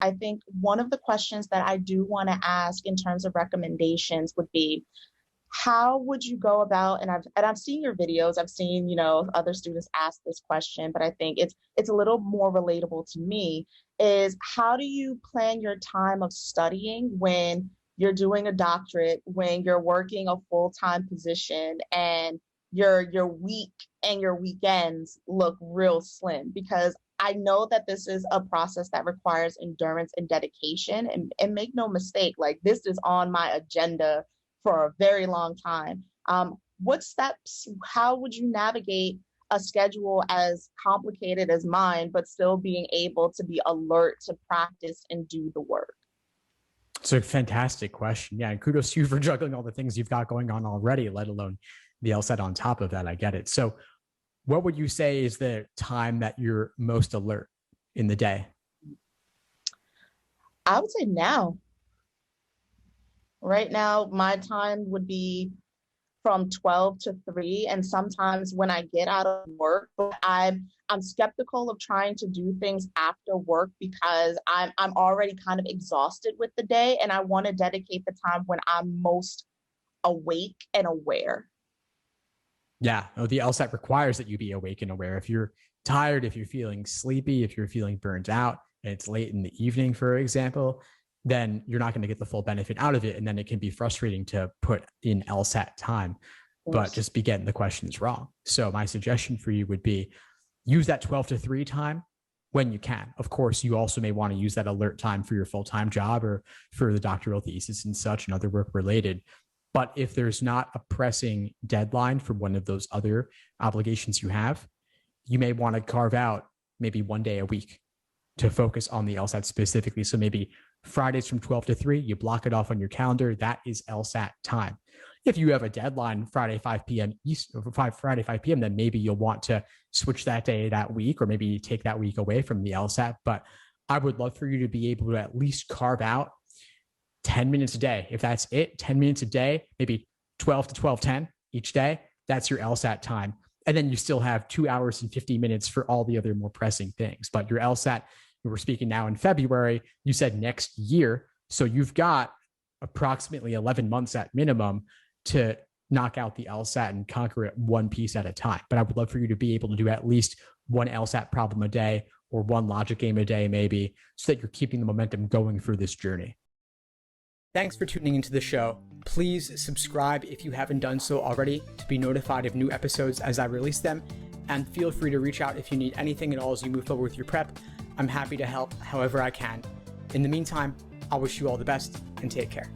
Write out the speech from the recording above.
I think one of the questions that I do want to ask in terms of recommendations would be, how would you go about, and I've seen your videos, I've seen, other students ask this question, but I think it's a little more relatable to me, is how do you plan your time of studying when you're doing a doctorate, when you're working a full-time position, and your week and your weekends look real slim? Because I know that this is a process that requires endurance and dedication, and make no mistake, like, this is on my agenda for a very long time. What steps, how would you navigate a schedule as complicated as mine, but still being able to be alert to practice and do the work? It's a fantastic question. Yeah. And kudos to you for juggling all the things you've got going on already, let alone the LSAT on top of that. I get it. So what would you say is the time that you're most alert in the day? I would say now. Right now, my time would be from 12 to 3. And sometimes when I get out of work, I'm skeptical of trying to do things after work because I'm already kind of exhausted with the day, and I want to dedicate the time when I'm most awake and aware. Yeah. Oh, the LSAT requires that you be awake and aware. If you're tired, if you're feeling sleepy, if you're feeling burnt out, and it's late in the evening, for example, then you're not going to get the full benefit out of it. And then it can be frustrating to put in LSAT time, but just be getting the questions wrong. So my suggestion for you would be use that 12 to 3 time when you can. Of course, you also may want to use that alert time for your full-time job or for the doctoral thesis and such and other work related. But if there's not a pressing deadline for one of those other obligations you have, you may want to carve out maybe one day a week to focus on the LSAT specifically. So maybe Fridays from 12 to 3, you block it off on your calendar. That is LSAT time. If you have a deadline Friday 5 p.m. Friday 5 p.m., then maybe you'll want to switch that day that week, or maybe take that week away from the LSAT. But I would love for you to be able to at least carve out 10 minutes a day. If that's it, 10 minutes a day, maybe 12 to 12:10 each day, that's your LSAT time. And then you still have 2 hours and 50 minutes for all the other more pressing things. But your LSAT, we're speaking now in February, you said next year. So you've got approximately 11 months at minimum to knock out the LSAT and conquer it one piece at a time. But I would love for you to be able to do at least one LSAT problem a day or one logic game a day, maybe, so that you're keeping the momentum going through this journey. Thanks for tuning into the show. Please subscribe if you haven't done so already to be notified of new episodes as I release them. And feel free to reach out if you need anything at all as you move forward with your prep. I'm happy to help however I can. In the meantime, I wish you all the best and take care.